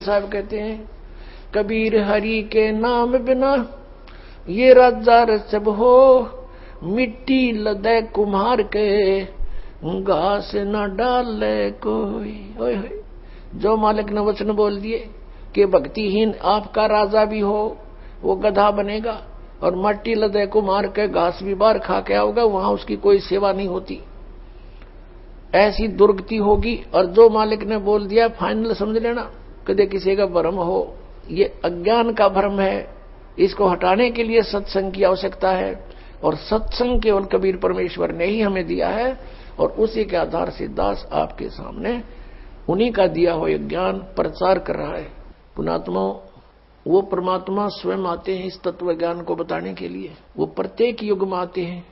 साहब कहते हैं, कबीर हरि के नाम बिना ये राजा सब हो, मिट्टी लदे कुम्हार के घास न डाले कोई। ओए होए, जो मालिक ने वचन बोल दिए कि भक्तिहीन आपका राजा भी हो वो गधा बनेगा और मट्टी लदे कुम्हार के घास भी बार खा के आओगा, वहां उसकी कोई सेवा नहीं होती, ऐसी दुर्गति होगी। और जो मालिक ने बोल दिया फाइनल समझ लेना, कदे किसी का भ्रम हो, ये अज्ञान का भ्रम है, इसको हटाने के लिए सत्संग की आवश्यकता है। और सत्संग केवल कबीर परमेश्वर ने ही हमें दिया है और उसी के आधार से दास आपके सामने उन्हीं का दिया हुआ ज्ञान प्रचार कर रहा है। पुणात्मा, वो परमात्मा स्वयं आते हैं इस तत्व ज्ञान को बताने के लिए, वो प्रत्येक युग में आते हैं।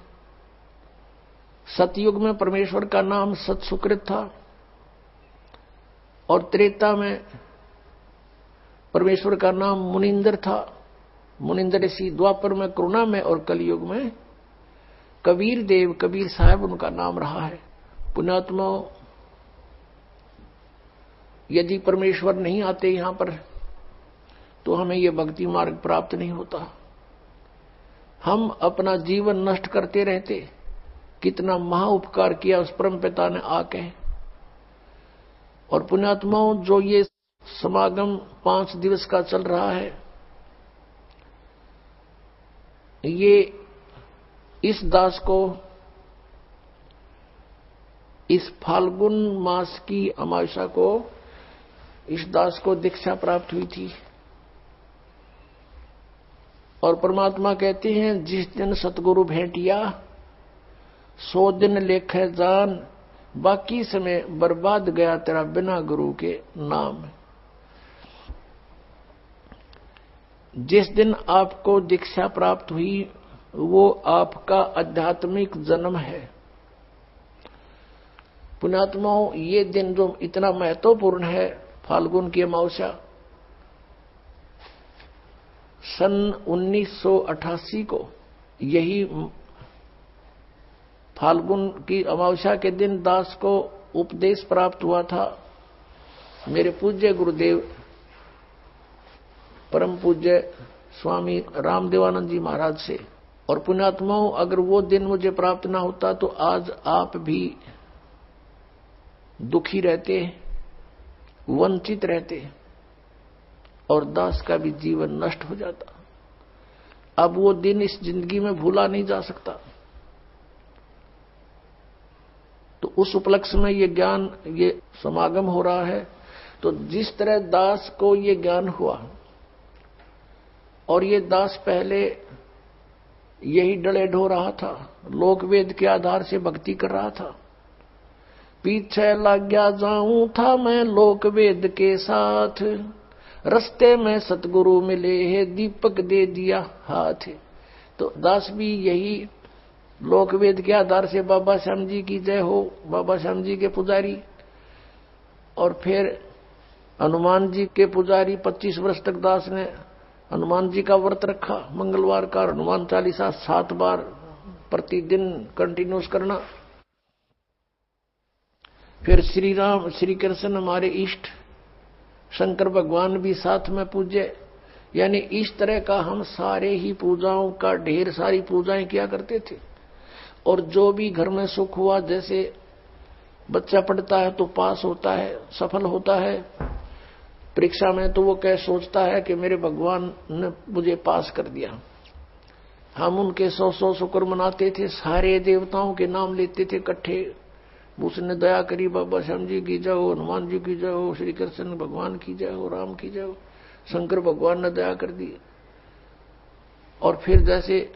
सतयुग में परमेश्वर का नाम सत सुकृत था और त्रेता में परमेश्वर का नाम मुनिंदर था, मुनिंदर ऋषि। द्वापर में करुणा में और कलयुग में कबीर देव, कबीर साहब उनका नाम रहा है। पुण्यात्मा, यदि परमेश्वर नहीं आते यहां पर तो हमें यह भक्ति मार्ग प्राप्त नहीं होता, हम अपना जीवन नष्ट करते रहते। कितना महा उपकार किया उस परम पिता ने आके। और पुण्यात्माओं, जो ये समागम 5 दिवस का चल रहा है, ये इस दास को इस फाल्गुन मास की अमावस्या को इस दास को दीक्षा प्राप्त हुई थी। और परमात्मा कहते हैं, जिस दिन सतगुरु भेंटिया 100 दिन लेखे जान, बाकी समय बर्बाद गया तेरा बिना गुरु के नाम। जिस दिन आपको दीक्षा प्राप्त हुई वो आपका आध्यात्मिक जन्म है। पुण्यात्माओं, ये दिन जो इतना महत्वपूर्ण है, फाल्गुन की अमावस्या, सन 1988 को यही फाल्गुन की अमावस्या के दिन दास को उपदेश प्राप्त हुआ था मेरे पूज्य गुरुदेव परम पूज्य स्वामी रामदेवानंद जी महाराज से। और पुण्यात्माओं, अगर वो दिन मुझे प्राप्त ना होता तो आज आप भी दुखी रहते, वंचित रहते और दास का भी जीवन नष्ट हो जाता। अब वो दिन इस जिंदगी में भूला नहीं जा सकता। तो उस उपलक्ष्य में ये ज्ञान, ये समागम हो रहा है। तो जिस तरह दास को ये ज्ञान हुआ, और ये दास पहले यही डले ढो रहा था, लोक वेद के आधार से भक्ति कर रहा था। पीछे लग गया जाऊं था मैं लोक वेद के साथ, रस्ते में सतगुरु मिले है दीपक दे दिया हाथ। तो दास भी यही लोक वेद के आधार से बाबा श्याम जी की जय हो, बाबा श्याम जी के पुजारी, और फिर हनुमान जी के पुजारी। 25 वर्ष तक दास ने हनुमान जी का व्रत रखा, मंगलवार का हनुमान चालीसा 7 बार प्रतिदिन कंटिन्यूस करना। फिर श्री राम श्री कृष्ण हमारे इष्ट, शंकर भगवान भी साथ में पूज्य। यानी इस तरह का हम सारे ही पूजाओं का ढेर सारी पूजाएं किया करते थे। और जो भी घर में सुख हुआ, जैसे बच्चा पढ़ता है तो पास होता है, सफल होता है परीक्षा में, तो वो क्या सोचता है कि मेरे भगवान ने मुझे पास कर दिया। हम उनके 100 शुक्र मनाते थे, सारे देवताओं के नाम लेते थे इकट्ठे। उसने दया करी, बाबा श्याम जी की जय हो, हनुमान जी की जय हो, श्री कृष्ण भगवान की जय हो, राम की जय हो, शंकर भगवान ने दया कर दी। और फिर जैसे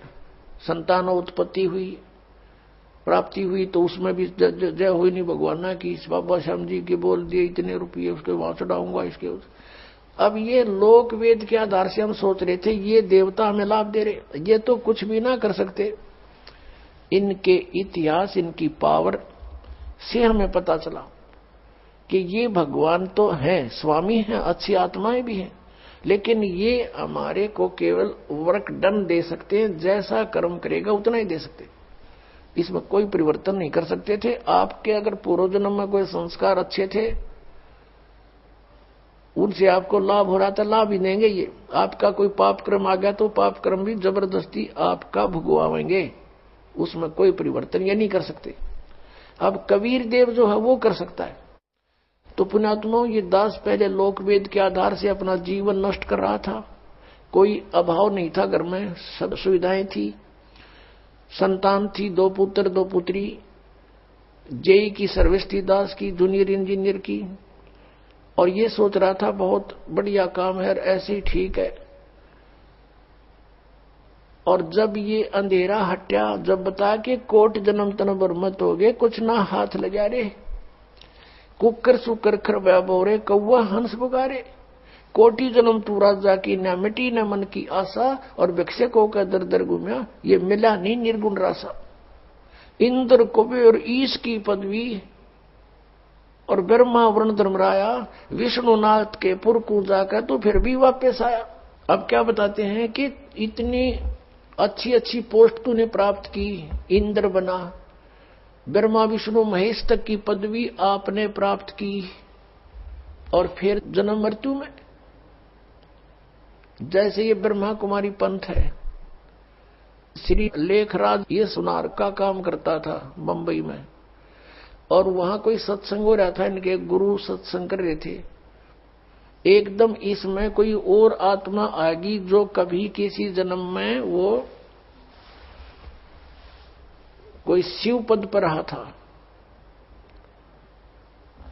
संतान उत्पत्ति हुई, प्राप्ति हुई, तो उसमें भी जय हुई नहीं भगवान की, बाबा श्याम जी के बोल दिए इतने रुपये उसके वहां चढ़ाऊंगा इसके। अब ये लोक वेद के आधार से हम सोच रहे थे ये देवता हमें लाभ दे रहे, ये तो कुछ भी ना कर सकते। इनके इतिहास, इनकी पावर से हमें पता चला कि ये भगवान तो हैं, स्वामी हैं, अच्छी आत्माएं भी हैं, लेकिन ये हमारे को केवल वर्क डन दे सकते हैं, जैसा कर्म करेगा उतना ही दे सकते, इसमें कोई परिवर्तन नहीं कर सकते थे। आपके अगर पूर्व जन्म में कोई संस्कार अच्छे थे उनसे आपको लाभ हो रहा था, लाभ ही देंगे ये। आपका कोई पाप कर्म आ गया तो पाप कर्म भी जबरदस्ती आपका भुगवाएंगे, उसमें कोई परिवर्तन ये नहीं कर सकते। अब कबीर देव जो है वो कर सकता है। तो पुण्यात्माओं, ये दास पहले लोक वेद के आधार से अपना जीवन नष्ट कर रहा था। कोई अभाव नहीं था घर में, सब सुविधाएं थी, संतान थी, 2 पुत्र 2 पुत्री, जेई की सर्विस थी दास की, जूनियर इंजीनियर की, और ये सोच रहा था बहुत बढ़िया काम है, ऐसे ही ठीक है। और जब ये अंधेरा हट्या, जब बता के कोट जन्म तन बरमत हो गए, कुछ ना हाथ लगा रे, कुकर सुकर खरबा बोरे, कौवा हंस पुकारे, कोटि जन्म तू राजा की, न मिटी न मन की आशा, और भिक्षकों का दर दर घूमया, ये मिला नहीं निर्गुण रासा। इंद्र कुबेर ईश की पदवी, और ब्रह्मा वरुण धर्मराया, विष्णुनाथ के पुर को जाकर तो फिर भी वापस आया। अब क्या बताते हैं कि इतनी अच्छी अच्छी पोस्ट तूने प्राप्त की, इंद्र बना, ब्रह्मा विष्णु महेश तक की पदवी आपने प्राप्त की, और फिर जन्म मृत्यु में। जैसे ये ब्रह्मा कुमारी पंथ है, श्री लेखराज ये सुनार का काम करता था बंबई में, और वहां कोई सत्संग हो रहा था, इनके गुरु सत्संग कर रहे थे। एकदम इसमें कोई और आत्मा आएगी जो कभी किसी जन्म में वो कोई शिव पद पर रहा था,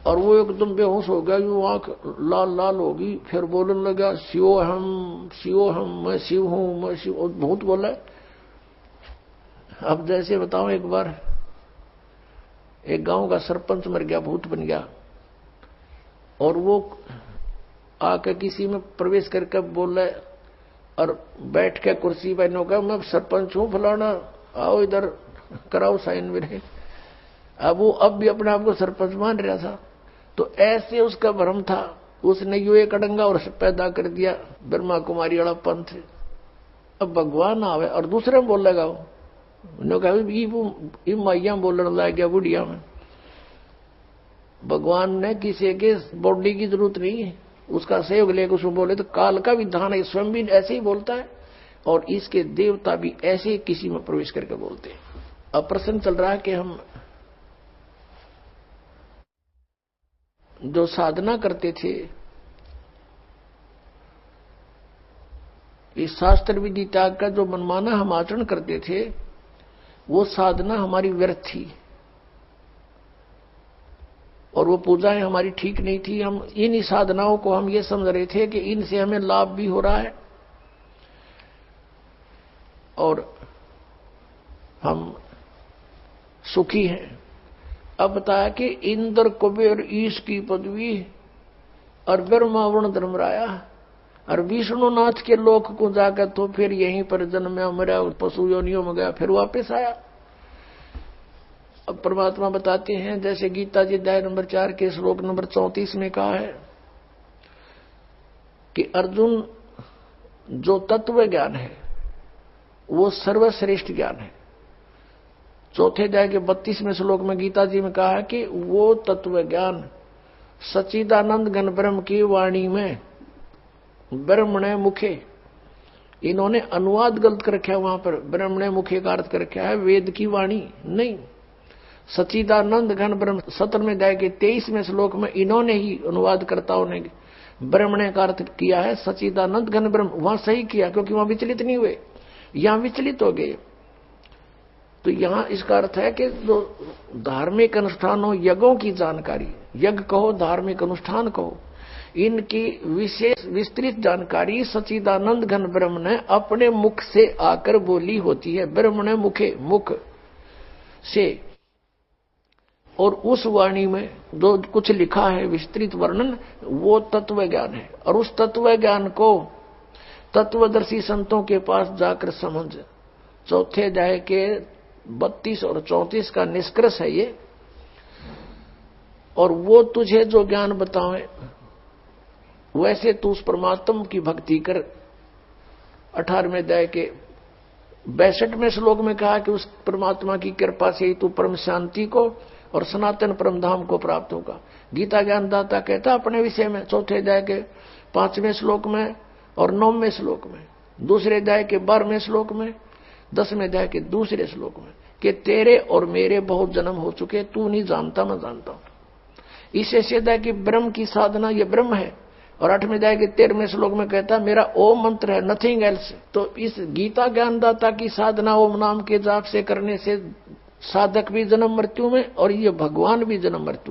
और वो एकदम बेहोश हो गया, यूं आंख लाल लाल होगी, फिर बोलने लगा शिवोहम, मैं शिव हूं, मैं शिव। भूत बोला। अब जैसे बताओ, एक बार एक गांव का सरपंच मर गया, भूत बन गया, और वो आकर किसी में प्रवेश करके बोला, और बैठ के कुर्सी पर नो कहा, मैं सरपंच हूं फलाना, आओ इधर कराओ साइन मेरे। अब वो अब भी अपने आप को सरपंच मान रहा था। तो ऐसे उसका भ्रम था, उसने यू एक अडंगा और पैदा कर दिया, ब्रह्मा कुमारी वाला पंथ। अब भगवान आवे और दूसरे में बोल लगा, मैया बोलने लग गया बुढ़िया में। भगवान ने किसी के बॉडी की जरूरत नहीं है, उसका सहयोग लेकर उसको बोले तो काल का विधान है, स्वयं भी ऐसे ही बोलता है, और इसके देवता भी ऐसे ही किसी में प्रवेश करके बोलते हैं। अब प्रश्न चल रहा है कि हम जो साधना करते थे, इस शास्त्र विधि त्याग का जो मनमाना हम आचरण करते थे, वो साधना हमारी व्यर्थ थी, और वो पूजाएं हमारी ठीक नहीं थी। हम इन साधनाओं को हम ये समझ रहे थे कि इनसे हमें लाभ भी हो रहा है, और हम सुखी हैं। अब बताया कि इंद्र कुबेर ईश की पदवी, और ब्रह्मा वरुण धर्मराया, और विष्णुनाथ के लोक को जाकर तो फिर यहीं पर जन्मा मरा, पशु योनियों में गया, फिर वापस आया। अब परमात्मा बताते हैं, जैसे गीता जी अध्याय नंबर 4 के श्लोक नंबर 34 में कहा है कि अर्जुन, जो तत्व ज्ञान है वो सर्वश्रेष्ठ ज्ञान है। चौथे अध्याय के 32वें श्लोक में गीता जी में कहा है कि वो तत्व ज्ञान सच्चिदानंद घन ब्रह्म की वाणी में ब्रह्मणे मुखे, इन्होंने अनुवाद गलत कर रखा है, वहां पर ब्रह्मणे मुखे का अर्थ कर रखा है वेद की वाणी नहीं, सच्चिदानंद घन ब्रह्म। 17वें अध्याय के 23वें श्लोक में इन्होंने ही अनुवादकर्ताओं ने ब्रह्मणे का अर्थ किया है सच्चिदानंद घन ब्रह्म। वहां सही किया, क्योंकि वहां विचलित नहीं हुए, यहां विचलित हो गए। तो यहां इसका अर्थ है कि जो धार्मिक अनुष्ठानों, यज्ञों की जानकारी, यज्ञ कहो धार्मिक अनुष्ठान कहो, इनकी विशेष विस्तृत जानकारी सच्चिदानंद घन ब्रह्म ने अपने मुख से आकर बोली होती है। ब्रह्म ने मुखे, मुख से, और उस वाणी में जो कुछ लिखा है विस्तृत वर्णन, वो तत्व ज्ञान है। और उस तत्व ज्ञान को तत्वदर्शी संतों के पास जाकर समझ, चौथे अध्याय के 32 और 34 का निष्कर्ष है ये। और वो तुझे जो ज्ञान बतावे वैसे तू उस परमात्मा की भक्ति कर। 18वें अध्याय के 62वें श्लोक में कहा कि उस परमात्मा की कृपा से ही तू परम शांति को और सनातन परमधाम को प्राप्त होगा। गीता ज्ञानदाता कहता अपने विषय में चौथे अध्याय के 5वें श्लोक में और 9वें श्लोक में, दूसरे अध्याय के 12वें श्लोक में, 10वें अध्याय के दूसरे श्लोक में कि तेरे और मेरे बहुत जन्म हो चुके, तू नहीं जानता मैं जानता हूं। इससे सीधा कि ब्रह्म की साधना ये ब्रह्म है। और 8वें अध्याय के 13वें श्लोक में कहता मेरा ओम मंत्र है, नथिंग एल्स। तो इस गीता ज्ञानदाता की साधना ओम नाम के जाप से करने से साधक भी जन्म मृत्यु में और ये भगवान भी जन्म मृत्यु